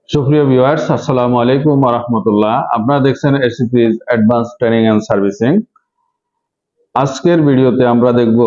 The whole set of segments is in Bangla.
সুপ্রিয় ভিউয়ার্স, আসসালামু আলাইকুম ওয়া রাহমাতুল্লাহ। আপনারা দেখছেন এসিপিস অ্যাডভান্স ট্রেনিং এন্ড সার্ভিসিং। আজকের ভিডিওতে আমরা দেখব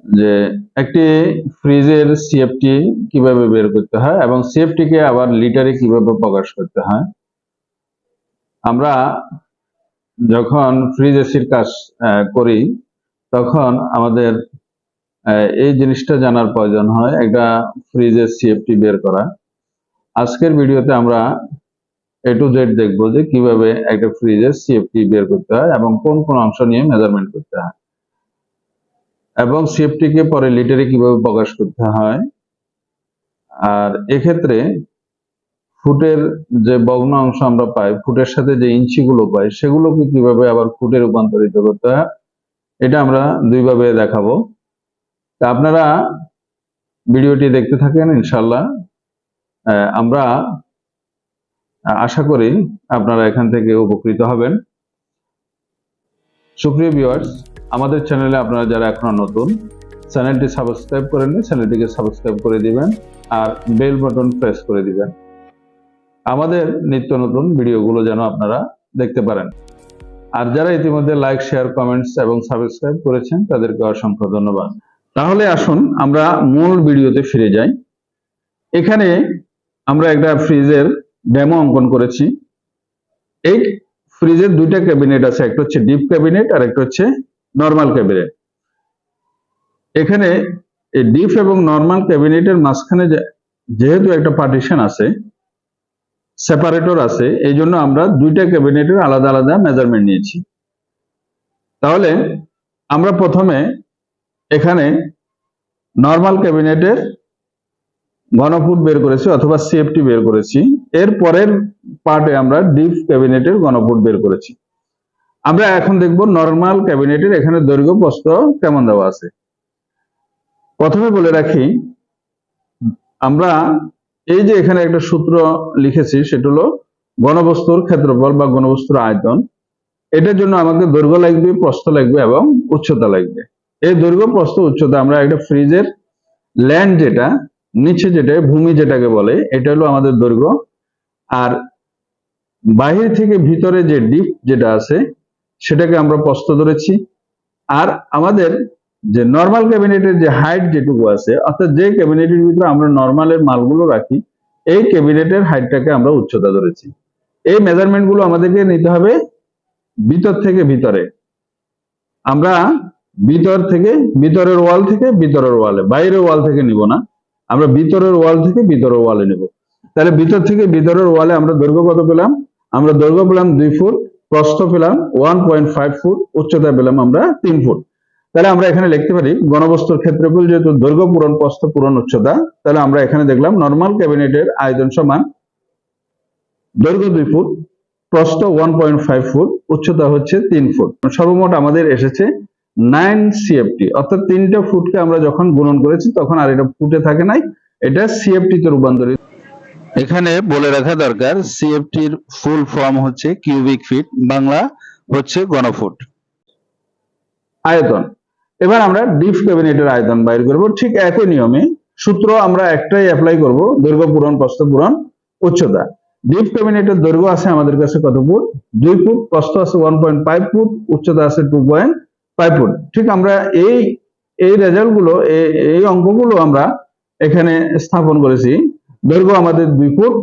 যে একটি ফ্রিজের সিএফটি কিভাবে বের করতে হয় এবং সিএফটি কে আবার লিটারে কিভাবে প্রকাশ করতে হয়। আমরা যখন ফ্রিজ এসির কাজ করি তখন আমাদের এই জিনিসটা জানার প্রয়োজন হয়, একটা ফ্রিজের সিএফটি বের করা। আজকের ভিডিওতে আমরা A to Z দেখবো যে কিভাবে একটা ফ্রিজের সিএফটি বের করতে হয় এবং কোন কোন অংশ নিয়ে মেজারমেন্ট করতে হয় এবং সিএফটি কে পরে লিটারে কিভাবে প্রকাশ করতে হয়। আর এক্ষেত্রে ফুটের যে ভগ্ন অংশ আমরা পাই, ফুটের সাথে যে ইঞ্চিগুলো পাই, সেগুলোকে কিভাবে আবার ফুটে রূপান্তরিত করতে হয়, এটা আমরা দুইভাবে দেখাবো। তা আপনারা ভিডিওটি দেখতে থাকেন, ইনশাল্লাহ আমরা আশা করি আপনারা এখান থেকে উপকৃত হবেন। সুপ্রিয় ভিউয়ার্স, আমাদের চ্যানেলে আপনারা যারা এখনো নতুন, চ্যানেলটি সাবস্ক্রাইব করেননি, চ্যানেলটিকে সাবস্ক্রাইব করে দিবেন আর বেল বাটন প্রেস করে দিবেন, আমাদের নিত্য নতুন ভিডিওগুলো যেন আপনারা দেখতে পারেন। আর যারা ইতিমধ্যে লাইক, শেয়ার, কমেন্টস এবং সাবস্ক্রাইব করেছেন তাদেরকে অসংখ্য ধন্যবাদ। তাহলে আসুন আমরা মূল ভিডিওতে ফিরে যাই। এখানে আমরা একটা ফ্রিজের ডেমো অঙ্কন করেছি। এই ফ্রিজের দুইটা ক্যাবিনেট আছে, একটা হচ্ছে ডিপ ক্যাবিনেট আর একটা হচ্ছে নরমাল ক্যাবিনেট। এখানে এই ডিপ এবং নরমাল ক্যাবিনেটের মাঝখানে যেহেতু একটা পার্টিশন আছে, সেপারেটর আছে, এই জন্য আমরা দুইটা ক্যাবিনেটের আলাদা আলাদা মেজারমেন্ট নিয়েছি। তাহলে আমরা প্রথমে এখানে নরমাল ক্যাবিনেটের ঘনফুট বের করেছি অথবা সিএফটি বের করেছি। এর পরের পার্টে আমরা ডিপ ক্যাবিনেটের ঘনফুট বের করেছি। আমরা এখন দেখব নরমাল ক্যাবিনেটের এখানে দৈর্ঘ্য প্রস্থ কেমন দেওয়া আছে। প্রথমে বলে রাখি, আমরা এই যে এখানে একটা সূত্র লিখেছি, সেটা হলো ঘনবস্তুর ক্ষেত্রফল বা ঘনবস্তুর আয়তন। এটার জন্য আমাদের দৈর্ঘ্য লাগবে, প্রস্থ লাগবে এবং উচ্চতা লাগবে। এই দৈর্ঘ্য, প্রস্থ, উচ্চতা আমরা একটা ফ্রিজের ল্যান্ড, যেটা নিচে, যেটা ভূমি যেটাকে বলে, এটা হলো আমাদের দৈর্ঘ্য। আর বাহির থেকে ভিতরে যে ডিপ যেটা আছে সেটাকে আমরা প্রস্থ ধরেছি। আর আমাদের যে নরমাল ক্যাবিনেটের যে হাইট যেটুকু আছে, অর্থাৎ যে ক্যাবিনেটের ভিতরে আমরা নরমালের মালগুলো রাখি, এই ক্যাবিনেটের হাইটটাকে আমরা উচ্চতা ধরেছি। এই মেজারমেন্ট গুলো আমাদেরকে নিতে হবে ভিতর থেকে ভিতরে। আমরা ভিতর থেকে ভিতরের ওয়াল থেকে ভিতরের ওয়ালে, বাইরের ওয়াল থেকে নিব না, আমরা ভিতরের ওয়াল থেকে ভিতরের ওয়ালে নেব। তাহলে ভিতর থেকে ভিতরের ওয়ালে আমরা দৈর্ঘ্য কত পেলাম? আমরা দৈর্ঘ্য পেলাম 2 ফুট, প্রস্থ পেলাম 1.5 ফুট, উচ্চতা পেলাম আমরা 3 ফুট। তাহলে আমরা এখানে লিখতে পারি ঘনবস্তুর ক্ষেত্রফল যেহেতু দৈর্ঘ্য পূরণ প্রস্থ পূরণ উচ্চতা, তাহলে আমরা এখানে দেখলাম নরমাল ক্যাবিনেটের আয়তন সমান দৈর্ঘ্য 2 ফুট, প্রস্থ 1.5 ফুট, উচ্চতা হচ্ছে 3 ফুট। সর্বমোট আমাদের এসেছে 9 সিএফটি, অর্থাৎ 3টা ফুটকে আমরা যখন গুণন করেছি তখন আর এটা ফুটে থাকে নাই, এটা সিএফটি তে রূপান্তরিত। এখানে বলে রাখা দরকার, সিএফটির ফুল ফর্ম হচ্ছে কিউবিক ফিট, বাংলা হচ্ছে ঘনফুট। আয়তন, এবার আমরা ডিপ ক্যাবিনেটের আয়তন বাইর করব। ঠিক একই নিয়মে সূত্র আমরা একটাই অ্যাপ্লাই করব, দৈর্ঘ্য পূরণ প্রস্থ পূরণ উচ্চতা। ডিপ ক্যাবিনেটের দৈর্ঘ্য আছে আমাদের কাছে কত ফুট? 2 ফুট, প্রস্থ আছে 1.5 ফুট, উচ্চতা আছে 2.5 ফুট। ঠিক আমরা এই রেজাল্ট গুলো, এই অঙ্কগুলো আমরা এখানে স্থাপন করেছি। দৈর্ঘ্য আমাদের 2 ফুট,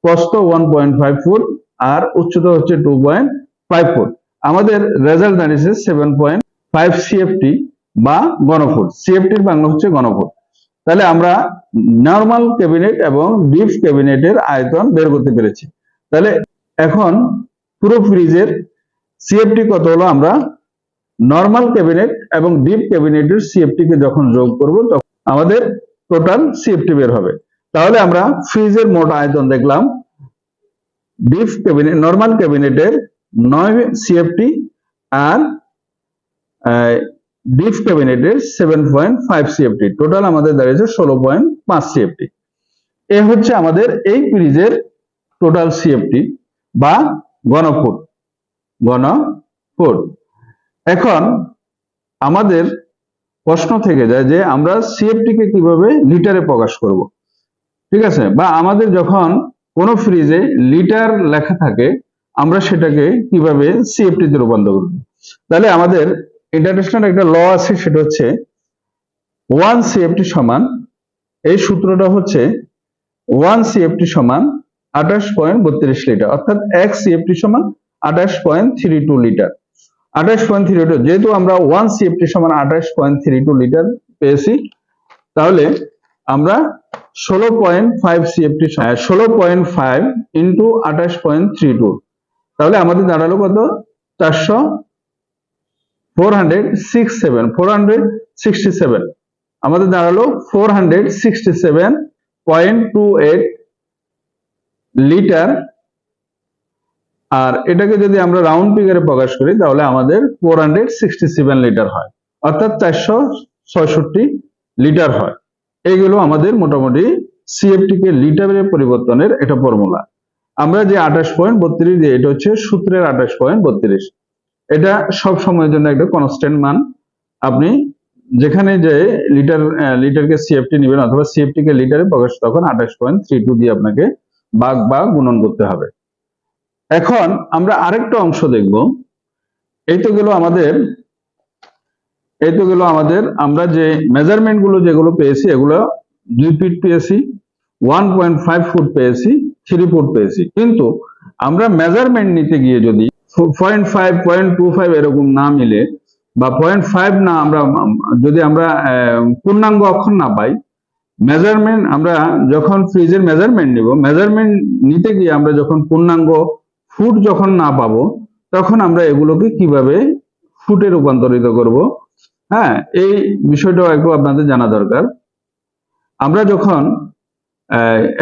প্রস্থ 1.5 ফুট আর উচ্চতা হচ্ছে 2.5 ফুট। আমাদের রেজাল্ট দাঁড়িয়েছে 7.5 সিএফটি বা ঘনফুট। সিএফটির বাংলা হচ্ছে ঘনফুট। তাহলে আমরা নরমাল ক্যাবিনেট এবং ডিপ ক্যাবিনেটের আয়তন বের করতে পেরেছি। তাহলে এখন পুরো ফ্রিজের সিএফটি কত হলো, আমরা নরমাল ক্যাবিনেট এবং ডিপ ক্যাবিনেটের সিএফটি কে যখন যোগ করব তখন আমাদের টোটাল সিএফটি বের হবে। তাহলে আমরা ফ্রিজের মোট আয়তন দেখলাম, ডিপ ক্যাবিনেট নরমাল ক্যাবিনেটের 9 সিএফটি আর ডিপ ক্যাবিনেটের 7.5 সিএফটি, টোটাল আমাদের দাঁড়িয়েছে 16.5 সিএফটি। এ হচ্ছে আমাদের এই ফ্রিজের টোটাল সিএফটি বা ঘনফুট। এখন আমাদের প্রশ্ন থেকে যায় যে আমরা সিএফটি কে কিভাবে লিটারে প্রকাশ করব। ঠিক আছে, বা আমাদের যখন কোনো ফ্রিজে লিটার লেখা থাকে আমরা সেটাকে কিভাবে সিএফটি তে রূপান্তর করব। তাহলে আমাদের ইন্টারন্যাশনাল একটা ল আছে, সেটা হচ্ছে 1 সিএফটি সমান, এই সূত্রটা হচ্ছে 1 সিএফটি সমান 28.32 লিটার, অর্থাৎ 1 সিএফটি সমান 28.32 লিটার। 28.32, যেহেতু আমরা 1 সিএফটি সমান 28.32 লিটার পেয়েছি, তাহলে আমরা 16.5 সিএফটি 16.5 ইন্টু 28.32, তাহলে আমাদের দাঁড়ালো কত? 467 আমাদের দাঁড়ালো 467.28 লিটার। আর এটাকে যদি আমরা রাউন্ড ফিগারে প্রকাশ করি তাহলে আমাদের 467 লিটার হয়, অর্থাৎ 466 লিটার হয়। এইগুলো আমাদের মোটামুটি সিএফটি কে লিটারে পরিবর্তনের একটা ফর্মুলা। আমরা যে 28.32 দিয়ে, এটা হচ্ছে সূত্রের 28.32, এটা সব সময়ের জন্য একটা কনস্ট্যান্ট মান। আপনি যেখানে যে লিটারকে সিএফটি নেবেন অথবা সিএফটি কে লিটারে প্রকাশ, তখন 28.32 দিয়ে আপনাকে ভাগ বা গুণন করতে হবে। এখন আমরা আরেকটা অংশ দেখব। এই তো গেল আমাদের আমরা যে মেজারমেন্ট গুলো যেগুলো পেয়েছি, এগুলো 2 ফিট পেয়েছি, 1.5 ফুট পেয়েছি, 3 ফুট পেয়েছি। কিন্তু আমরা মেজারমেন্ট নিতে গিয়ে যদি 0.5, 0.25 এরকম না মিলে বা 0.5 না, যদি আমরা পূর্ণাঙ্গ অক্ষর না পাই, মেজারমেন্ট আমরা যখন ফ্রিজের মেজারমেন্ট নিব, মেজারমেন্ট নিতে গিয়ে আমরা যখন পূর্ণাঙ্গ ফুট যখন না পাবো, তখন আমরা এগুলোকে কিভাবে ফুটে রূপান্তরিত করব, হ্যাঁ, এই বিষয়টাও একটু আপনাদের জানা দরকার। আমরা যখন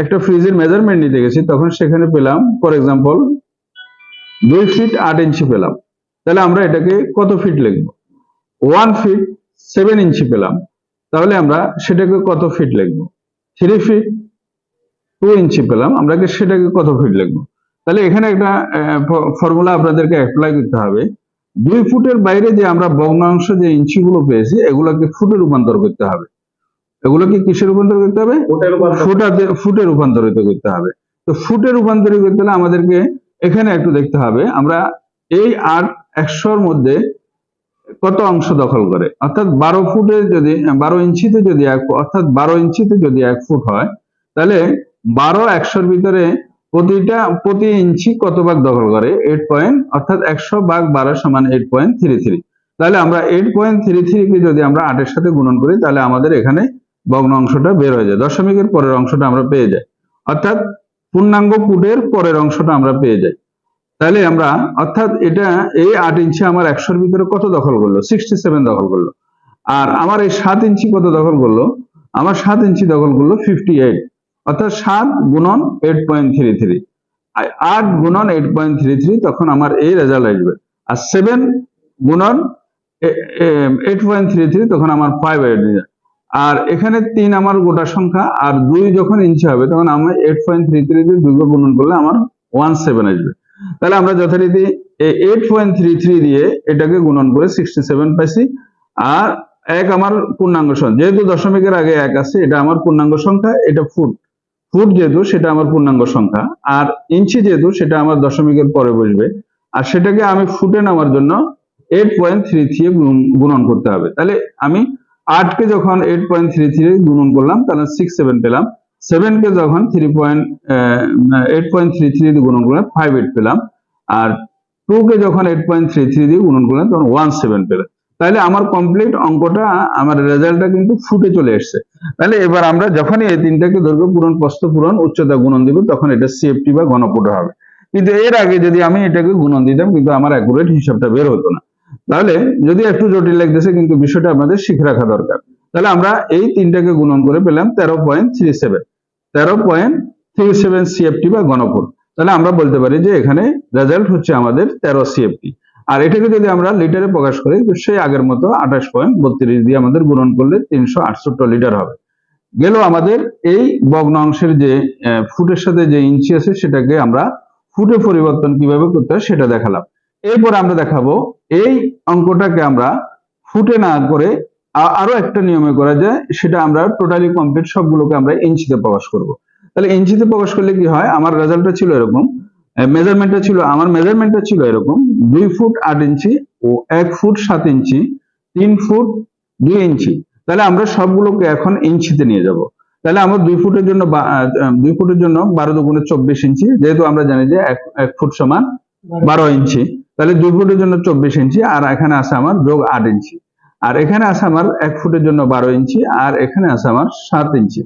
একটা ফ্রিজের মেজারমেন্ট নিতে গেছি, তখন সেখানে পেলাম ফর এক্সাম্পল 2 ফিট 8 ইঞ্চি পেলাম, তাহলে আমরা এটাকে কত ফিট লিখব? 1 ফিট 7 ইঞ্চি পেলাম, তাহলে আমরা সেটাকে কত ফিট লিখব? 3 ফিট 2 ইঞ্চি পেলাম, আমরা সেটাকে কত ফিট লিখব? তাহলে এখানে একটা ফর্মুলা আপনাদেরকে অ্যাপ্লাই করতে হবে। 2 ফুটের বাইরে যে আমরা ভগ্নাংশ যে ইঞ্চিগুলো পেয়েছি, এগুলোকে ফুটে রূপান্তর করতে হবে। এগুলোকে কিসে রূপান্তর করতে হবে? ফুটে রূপান্তরিত করতে হবে। তো ফুটে রূপান্তরিত করতে হলে আমাদেরকে এখানে একটু দেখতে হবে, আমরা এই 100-র মধ্যে কত অংশ দখল করে, অর্থাৎ 12 ফুটে যদি 12 ইঞ্চিতে যদি অর্থাৎ 12 ইঞ্চিতে যদি 1 ফুট হয়, তাহলে 12 100-র ভিতরে প্রতি ইঞ্চি কত ভাগ দখল করে? 8 পয়েন্ট, অর্থাৎ 100 ভাগ 12 সমান 8.33। তাহলে আমরা 8.33 কে যদি আমরা 8 এর সাথে গুণন করি, তাহলে আমাদের এখানে ভগ্ন অংশটা বের হয়ে যায়, দশমিকের পরের অংশটা আমরা পেয়ে যাই, অর্থাৎ পূর্ণাঙ্গ ফুটের পরের অংশটা আমরা পেয়ে যাই। তাহলে আমরা, অর্থাৎ এটা এই 8 ইঞ্চি আমার 100-র ভিতরে কত দখল করলো? 67 দখল করলো। আর আমার এই 7 ইঞ্চি কত দখল করলো? আমার 7 ইঞ্চি দখল করলো 58, অর্থাৎ 7 গুণন 8.33, 8 গুণন 8.33, তখন আমার এই রেজাল্ট আসবে। আর 7 গুণন 8.33, তখন আমার 5 আসবে। আর এখানে 3 আমার গোটা সংখ্যা, আর 2 যখন ইঞ্চি হবে, তখন আমি 8.33 দিয়ে 2 গুণন করলে আমার 17 আসবে। তাহলে আমরা যথারীতি 8.33 দিয়ে এটাকে গুণন করে 67 পাইছি। আর 1 আমার পূর্ণাঙ্গ সংখ্যা, যেহেতু দশমিকের আগে 1 আছে, এটা আমার পূর্ণাঙ্গ সংখ্যা, এটা ফুট যেহেতু সেটা আমার পূর্ণাঙ্গ সংখ্যা, আর ইঞ্চি যেহেতু সেটা আমার দশমিকের পরে বসবে, আর সেটাকে আমি ফুটে নেওয়ার জন্য 8.33 গুণন করতে হবে। তাহলে আমি 8 কে যখন 8.33 গুণন করলাম, তাহলে 67 পেলাম। 7 কে যখন 8.33 দিয়ে গুণন করলাম, 58 পেলাম। আর 2 কে যখন 8.33 দিয়ে গুণন করলাম, তখন 17 পেলাম। তাহলে আমার কমপ্লিট অঙ্কটা, আমার রেজাল্টটা কিন্তু ফুটে চলে এসছে। তাহলে এবার আমরা যখনই এই তিনটাকে দৈর্ঘ্য পূরণ, প্রস্থ পূরণ, উচ্চতা গুণন দিব, তখন এটা সিএফটি বা ঘনফুট হবে। কিন্তু এর আগে যদি আমি এটাকে গুণন দিতাম, কিন্তু আমার অ্যাকুরেট হিসাবটা বের হতো না। তাহলে যদি একটু জটিল লাগতেছে, কিন্তু বিষয়টা আমাদের শিখে রাখা দরকার। তাহলে আমরা এই তিনটাকে গুণন করে পেলাম 13.37 সিএফটি বা ঘনফুট। তাহলে আমরা বলতে পারি যে এখানে রেজাল্ট হচ্ছে আমাদের 13 সিএফটি। আর এটাকে যদি আমরা লিটারে প্রকাশ করি, তো সেই আগের মতো 28.32 দিয়ে আমাদের গুণন করলে 368 লিটার হবে। গেল আমাদের এই ভগ্নাংশের যে ফুটের সাথে যে ইঞ্চি আছে, সেটাকে আমরা ফুটে পরিবর্তন কিভাবে করতে হয় সেটা দেখালাম। এরপর আমরা দেখাবো এই অঙ্কটাকে আমরা ফুটে না করে আরো একটা নিয়মে করা যায়, সেটা আমরা টোটালি কমপ্লিট সবগুলোকে আমরা ইঞ্চিতে প্রকাশ করব। তাহলে ইঞ্চিতে প্রকাশ করলে কি হয়, আমার রেজাল্টটা ছিল এরকম, আমার মেজারমেন্টটা ছিল এরকম 2 ফুট 8 ইঞ্চি ও 1 ফুট 7 ইঞ্চি, 3 ফুট 2 ইঞ্চি। তাহলে আমরা সবগুলোকে এখন ইঞ্চিতে নিয়ে যাব। তাহলে আমার 2 ফুটের জন্য 12 দুগুণে 24 ইঞ্চি, যেহেতু আমরা জানি যে 1 ফুট সমান 12 ইঞ্চি, তাহলে 2 ফুটের জন্য 24 ইঞ্চি, আর এখানে আছে আমার যোগ 8 ইঞ্চি, আর এখানে আছে আমার 1 ফুটের জন্য 12 ইঞ্চি, আর এখানে আছে আমার 7 ইঞ্চি,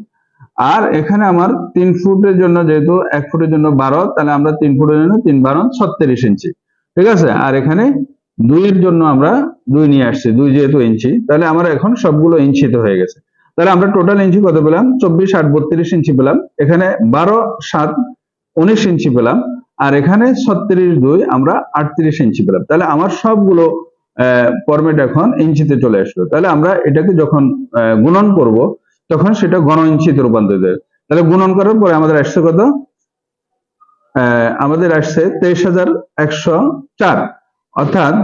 আর এখানে আমার 3 ফুটের জন্য, যেহেতু 1 ফুটের জন্য 12, তাহলে আমরা 3 ফুটের জন্য 3 12 36 ইঞ্চি, ঠিক আছে। আর এখানে 2 এর জন্য আমরা 2 নিয়ে আসছি, 2 যেহেতু ইঞ্চি, তাহলে আমার এখন সবগুলো ইঞ্চিতে হয়ে গেছে। তাহলে আমরা টোটাল ইঞ্চি কত পেলাম, 24 8 32 ইঞ্চি পেলাম, এখানে 12 7 19 ইঞ্চি পেলাম, আর এখানে 36 2 আমরা 38 ইঞ্চি পেলাম। তাহলে আমার সবগুলো ফরম্যাট এখন ইঞ্চিতে চলে আসলো। তাহলে আমরা এটাকে যখন গুণন করব তখন সেটা ঘন ইঞ্চিতে রূপান্তরিত হবে। তাহলে গুণন করার পরে আমাদের আসছে কত, আমাদের আসছে 23,104, অর্থাৎ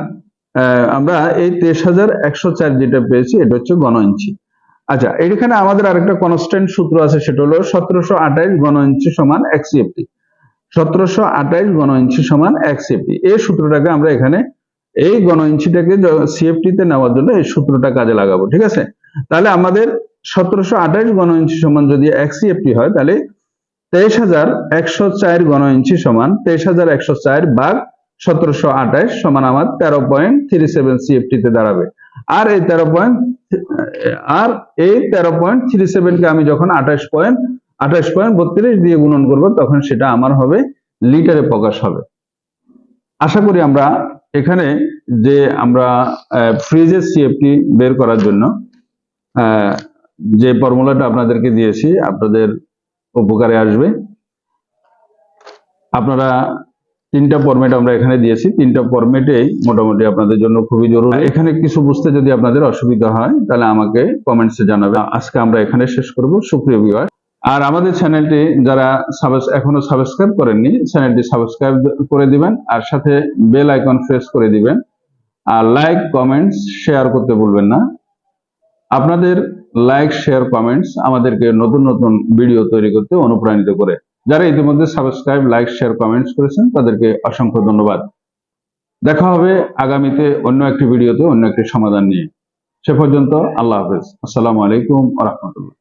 আমরা এই 23,104 যেটা পেয়েছি এটা হচ্ছে ঘন ইঞ্চি। আচ্ছা, এখানে আমাদের আরেকটা কনস্ট্যান্ট সূত্র আছে, সেটা হলো 1728 ঘন ইঞ্চি সমান 1 CFT। 1728 ঘন ইঞ্চি সমান 1 CFT। এই সূত্রটাকে আমরা এখানে এই ঘন ইঞ্চিটাকে সিএফটি তে নেওয়ার জন্য এই সূত্রটা কাজে লাগাবো, ঠিক আছে। তাহলে আমাদের 1728 ঘন ইঞ্চি সমান যদি 1 CFT হয়, তাহলে 23,104 ঘন ইঞ্চি সমান 23,104 ভাগ 1728 সমান আমার 13.37 CFT তে দাঁড়াবে। আর এই 13.37 কে আমি যখন 28.32 দিয়ে গুণন করব, তখন সেটা আমার হবে লিটারে প্রকাশ হবে। আশা করি আমরা এখানে যে আমরা ফ্রিজের সিএফটি বের করার জন্য যে ফর্মুলাটা আপনাদেরকে দিয়েছি আপনাদের উপকারে আসবে। আপনারা 3টা ফরম্যাট আমরা এখানে দিয়েছি, 3টা ফরম্যাটেই মোটামুটি আপনাদের জন্য খুবই জরুরি। এখানে কিছু বুঝতে যদি আপনাদের অসুবিধা হয় তাহলে আমাকে কমেন্টসে জানাবেন। আজকে আমরা এখানে শেষ করব। সুপ্রিয় ভিউয়ার, আর আমাদের চ্যানেলটি যারা এখনো সাবস্ক্রাইব করেননি, চ্যানেলটি সাবস্ক্রাইব করে দিবেন, আর সাথে বেল আইকন প্রেস করে দিবেন, আর লাইক কমেন্টস শেয়ার করতে ভুলবেন না। আপনাদের লাইক শেয়ার কমেন্টস আমাদেরকে নতুন নতুন ভিডিও তৈরি করতে অনুপ্রাণিত করে। যারা ইতিমধ্যে সাবস্ক্রাইব লাইক শেয়ার কমেন্টস করেছেন তাদেরকে অসংখ্য ধন্যবাদ। দেখা হবে আগামীতে অন্য একটি ভিডিওতে অন্য একটি সমাধান নিয়ে। সে পর্যন্ত আল্লাহ হাফেজ। আসসালামু আলাইকুম ওয়া রাহমাতুল্লাহ।